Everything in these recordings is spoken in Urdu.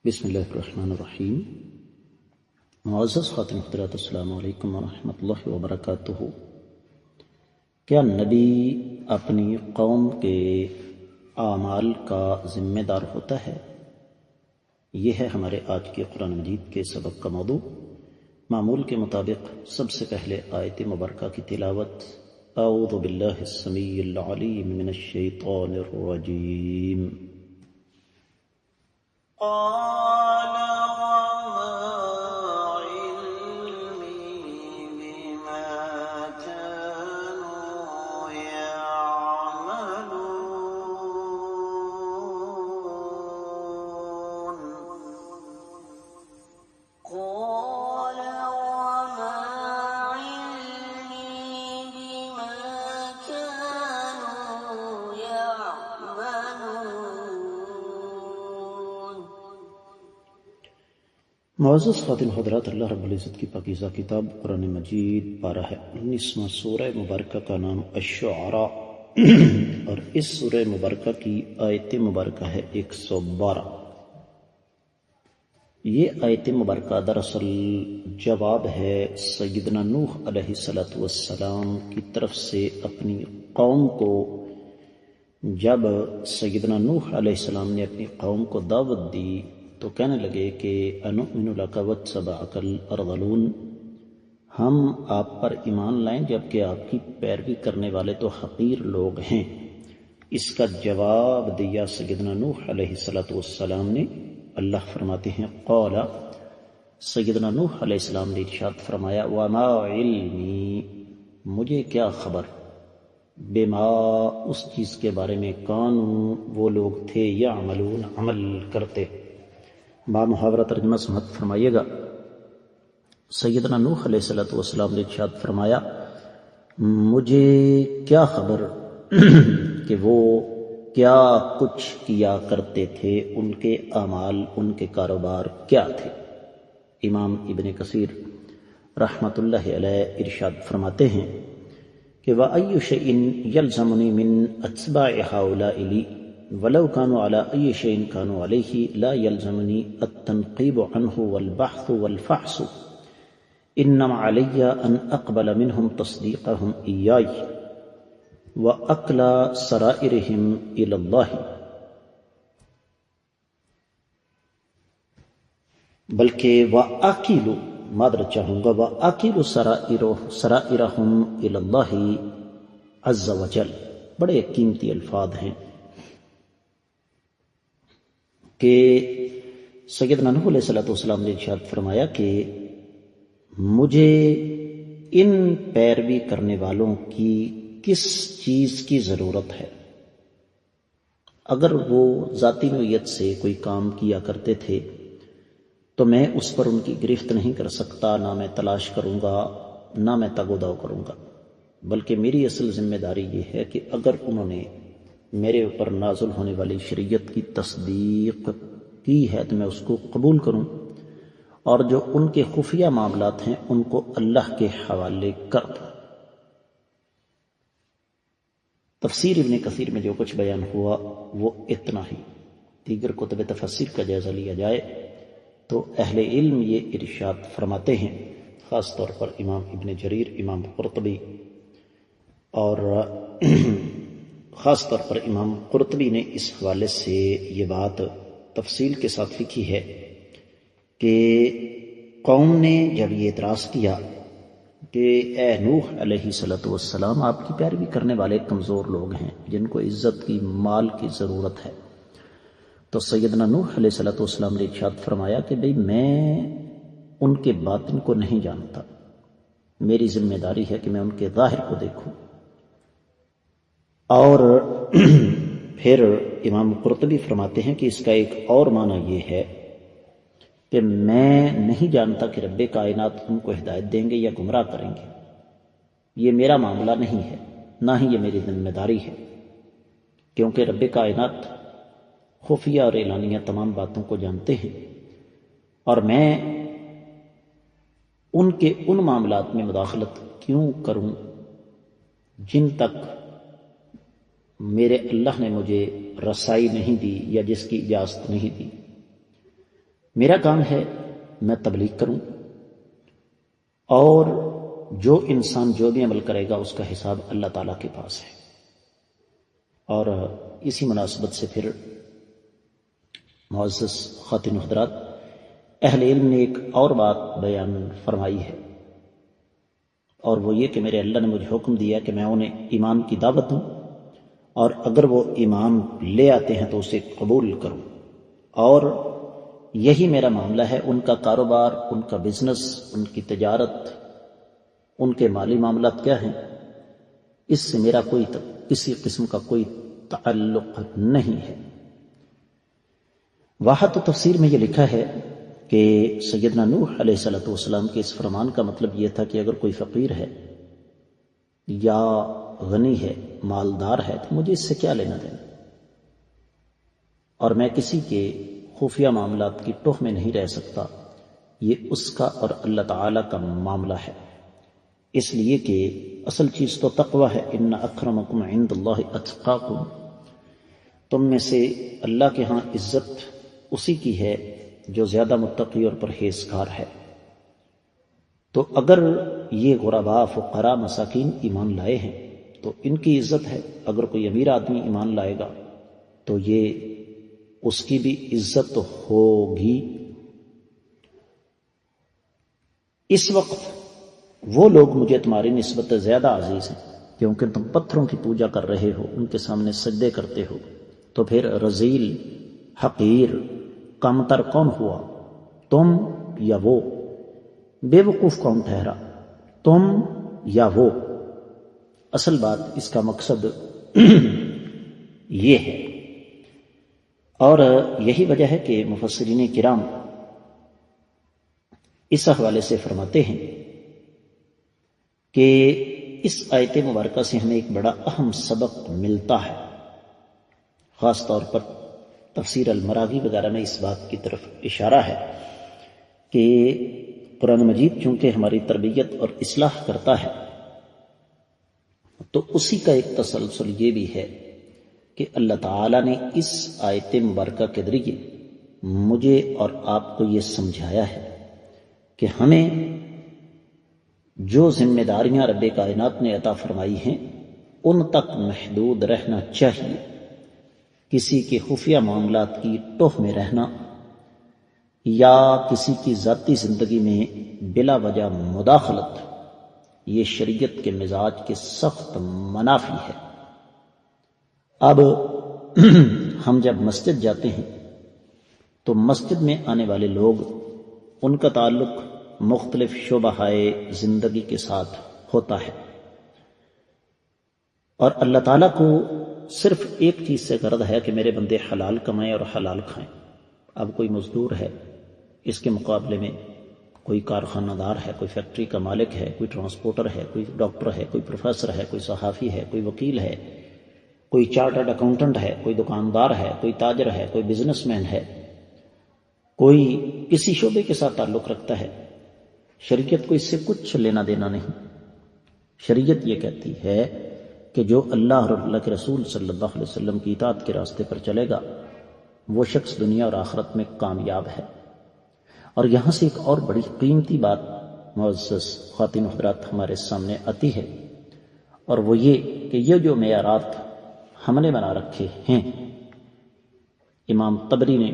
بسم اللہ الرحمن الرحیم۔ معزز خاتم حضرات، السلام علیکم ورحمۃ اللہ وبرکاتہ۔ کیا نبی اپنی قوم کے اعمال کا ذمہ دار ہوتا ہے؟ یہ ہے ہمارے آج کے قرآن مجید کے سبق کا موضوع۔ معمول کے مطابق سب سے پہلے آیت مبارکہ کی تلاوت۔ اعوذ باللہ السمیع العلیم من الشیطان الرجیم۔ قال وما علمي بما كانوا يعملون قال وما علمي بما كانوا يعملون۔ معزز خاتم حضرات، اللہ رب العزت کی پاکیزہ کتاب قرآن مجید پارہ ہے 19واں سورہ مبارکہ کا نام الشعراء اور اس سورہ مبارکہ کی آیت مبارکہ ہے 112۔ یہ آیت مبارکہ دراصل جواب ہے سیدنا نوح علیہ السلام کی طرف سے اپنی قوم کو۔ جب سیدنا نوح علیہ السلام نے اپنی قوم کو دعوت دی تو کہنے لگے کہ انؤمن لک واتبعک الارذلون، ہم آپ پر ایمان لائیں جبکہ آپ کی پیروی کرنے والے تو حقیر لوگ ہیں۔ اس کا جواب دیا سیدنا نوح علیہ السلام نے۔ اللہ فرماتے ہیں قال، سیدنا نوح علیہ السلام نے ارشاد فرمایا وما علمی، مجھے کیا خبر، بما، اس چیز کے بارے میں، کانوا، وہ لوگ تھے، یعملون، عمل کرتے۔ با محاورہ ترجمہ سمجھ فرمائیے گا۔ سیدنا نوح علیہ السلام نے ارشاد فرمایا مجھے کیا خبر کہ وہ کیا کچھ کیا کرتے تھے، ان کے اعمال، ان کے کاروبار کیا تھے۔ امام ابن کثیر رحمۃ اللہ علیہ ارشاد فرماتے ہیں کہ وَأَيُّ شَيْءٍ يَلْزَمُنِي مِنْ أَتْبَاعِ هَؤُلَاءِ لِي وَلَوْ كَانُوا عَلَىٰ أَيِّ شَيْءٍ كَانُوا عَلَيْهِ لَا يَلْزَمُنِي التَّنْقِيبُ عَنْهُ وَالْبَحْثُ وَالْفَحْصُ إِنَّمَا عَلَيَّ أَنْ أَقْبَلَ مِنْهُمْ تَصْدِيقَهُمْ إِيَّايَ وَأَكْلَ سَرَائِرِهِمْ إِلَى اللَّهِ، بلکہ وَأَكِلُ، معذرت چاہوں گا، وَأَكِلُ سَرَائِرَهُمْ إِلَى اللَّهِ عَزَّ وَجَلَّ۔ بڑے قیمتی الفاظ ہیں کہ سیدنا نوح علیہ السلام نے ارشاد فرمایا کہ مجھے ان پیروی کرنے والوں کی کس چیز کی ضرورت ہے؟ اگر وہ ذاتی نوعیت سے کوئی کام کیا کرتے تھے تو میں اس پر ان کی گرفت نہیں کر سکتا، نہ میں تلاش کروں گا، نہ میں تگ و دو کروں گا، بلکہ میری اصل ذمہ داری یہ ہے کہ اگر انہوں نے میرے اوپر نازل ہونے والی شریعت کی تصدیق کی ہے تو میں اس کو قبول کروں، اور جو ان کے خفیہ معاملات ہیں ان کو اللہ کے حوالے کر دوں۔ تفسیر ابن کثیر میں جو کچھ بیان ہوا وہ اتنا ہی۔ دیگر کتب تفسیر کا جائزہ لیا جائے تو اہل علم یہ ارشاد فرماتے ہیں، خاص طور پر امام ابن جریر، امام قرطبی، اور خاص طور پر امام قرطبی نے اس حوالے سے یہ بات تفصیل کے ساتھ لکھی ہے کہ قوم نے جب یہ اعتراض کیا کہ اے نوح علیہ السلام، آپ کی پیروی کرنے والے کمزور لوگ ہیں جن کو عزت کی، مال کی ضرورت ہے، تو سیدنا نوح علیہ السلام نے ارشاد فرمایا کہ بھئی میں ان کے باطن کو نہیں جانتا، میری ذمہ داری ہے کہ میں ان کے ظاہر کو دیکھوں۔ اور پھر امام قرطبی فرماتے ہیں کہ اس کا ایک اور معنی یہ ہے کہ میں نہیں جانتا کہ رب کائنات ان کو ہدایت دیں گے یا گمراہ کریں گے، یہ میرا معاملہ نہیں ہے، نہ ہی یہ میری ذمہ داری ہے، کیونکہ رب کائنات خفیہ اور اعلانیہ تمام باتوں کو جانتے ہیں، اور میں ان کے ان معاملات میں مداخلت کیوں کروں جن تک میرے اللہ نے مجھے رسائی نہیں دی یا جس کی اجازت نہیں دی۔ میرا کام ہے میں تبلیغ کروں، اور جو انسان جو بھی عمل کرے گا اس کا حساب اللہ تعالیٰ کے پاس ہے۔ اور اسی مناسبت سے پھر معزز خواتین و حضرات، اہل علم نے ایک اور بات بیان فرمائی ہے، اور وہ یہ کہ میرے اللہ نے مجھے حکم دیا کہ میں انہیں ایمان کی دعوت دوں، اور اگر وہ ایمان لے آتے ہیں تو اسے قبول کروں، اور یہی میرا معاملہ ہے۔ ان کا کاروبار، ان کا بزنس، ان کی تجارت، ان کے مالی معاملات کیا ہیں، اس سے میرا کسی قسم کا کوئی تعلق نہیں ہے۔ واحد تفسیر میں یہ لکھا ہے کہ سیدنا نوح علیہ السلام کے اس فرمان کا مطلب یہ تھا کہ اگر کوئی فقیر ہے یا غنی ہے، مالدار ہے، تو مجھے اس سے کیا لینا دینا، اور میں کسی کے خفیہ معاملات کی ٹوہ میں نہیں رہ سکتا، یہ اس کا اور اللہ تعالیٰ کا معاملہ ہے۔ اس لیے کہ اصل چیز تو تقوی ہے، ان اکرمکم عند اللہ اتقاکم، تم میں سے اللہ کے ہاں عزت اسی کی ہے جو زیادہ متقی اور پرہیزگار ہے۔ تو اگر یہ غرباء، فقراء، مساکین ایمان لائے ہیں تو ان کی عزت ہے۔ اگر کوئی امیر آدمی ایمان لائے گا تو یہ اس کی بھی عزت ہوگی۔ اس وقت وہ لوگ مجھے تمہاری نسبت زیادہ عزیز ہیں کیونکہ تم پتھروں کی پوجا کر رہے ہو، ان کے سامنے سجدے کرتے ہو۔ تو پھر رذیل، حقیر، کمتر کون ہوا، تم یا وہ؟ بے وقوف کون ٹھہرا، تم یا وہ؟ اصل بات اس کا مقصد یہ ہے، اور یہی وجہ ہے کہ مفسرین کرام اس حوالے سے فرماتے ہیں کہ اس آیت مبارکہ سے ہمیں ایک بڑا اہم سبق ملتا ہے۔ خاص طور پر تفسیر المراغی وغیرہ میں اس بات کی طرف اشارہ ہے کہ قرآن مجید چونکہ ہماری تربیت اور اصلاح کرتا ہے، تو اسی کا ایک تسلسل یہ بھی ہے کہ اللہ تعالیٰ نے اس آیت مبارکہ کے ذریعے مجھے اور آپ کو یہ سمجھایا ہے کہ ہمیں جو ذمہ داریاں رب کائنات نے عطا فرمائی ہیں ان تک محدود رہنا چاہیے۔ کسی کے خفیہ معاملات کی ٹوہ میں رہنا یا کسی کی ذاتی زندگی میں بلا وجہ مداخلت، یہ شریعت کے مزاج کے سخت منافی ہے۔ اب ہم جب مسجد جاتے ہیں تو مسجد میں آنے والے لوگ، ان کا تعلق مختلف شعبۂ زندگی کے ساتھ ہوتا ہے، اور اللہ تعالیٰ کو صرف ایک چیز سے غرض ہے کہ میرے بندے حلال کمائیں اور حلال کھائیں۔ اب کوئی مزدور ہے، اس کے مقابلے میں کوئی کارخانہ دار ہے، کوئی فیکٹری کا مالک ہے، کوئی ٹرانسپورٹر ہے، کوئی ڈاکٹر ہے، کوئی پروفیسر ہے، کوئی صحافی ہے، کوئی وکیل ہے، کوئی چارٹرڈ اکاؤنٹنٹ ہے، کوئی دکاندار ہے، کوئی تاجر ہے، کوئی بزنس مین ہے، کوئی کسی شعبے کے ساتھ تعلق رکھتا ہے۔ شریعت کو اس سے کچھ لینا دینا نہیں۔ شریعت یہ کہتی ہے کہ جو اللہ اور اللہ کے رسول صلی اللہ علیہ وسلم کی اطاعت کے راستے پر چلے گا وہ شخص دنیا اور آخرت میں کامیاب ہے۔ اور یہاں سے ایک اور بڑی قیمتی بات معزز خواتین و حضرات ہمارے سامنے آتی ہے، اور وہ یہ کہ یہ جو معیارات ہم نے بنا رکھے ہیں، امام طبری نے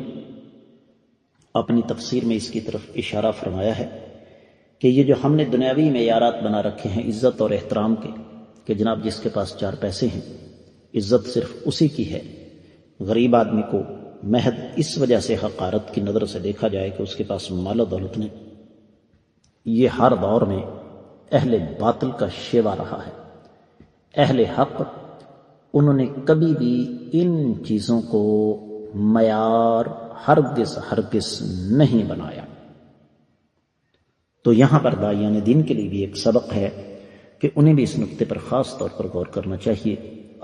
اپنی تفسیر میں اس کی طرف اشارہ فرمایا ہے کہ یہ جو ہم نے دنیاوی معیارات بنا رکھے ہیں عزت اور احترام کے، کہ جناب جس کے پاس 4 پیسے ہیں عزت صرف اسی کی ہے، غریب آدمی کو محض اس وجہ سے حقارت کی نظر سے دیکھا جائے کہ اس کے پاس مال و دولت نہیں، یہ ہر دور میں اہل باطل کا شیوا رہا ہے۔ اہل حق انہوں نے کبھی بھی ان چیزوں کو معیار ہرگز نہیں بنایا۔ تو یہاں پر داعیان دین کے لیے بھی ایک سبق ہے کہ انہیں بھی اس نقطے پر خاص طور پر غور کرنا چاہیے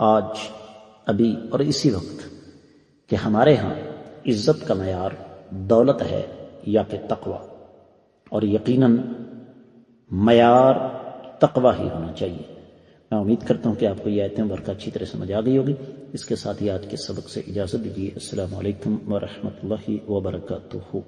آج، ابھی اور اسی وقت، کہ ہمارے ہاں عزت کا معیار دولت ہے یا کہ تقوی، اور یقیناً معیار تقوی ہی ہونا چاہیے۔ میں امید کرتا ہوں کہ آپ کو یہ آیتیں مبارکہ اچھی طرح سمجھ آ گئی ہوگی۔ اس کے ساتھ ہی آج کے سبق سے اجازت دیجیے۔ السلام علیکم ورحمۃ اللہ وبرکاتہ۔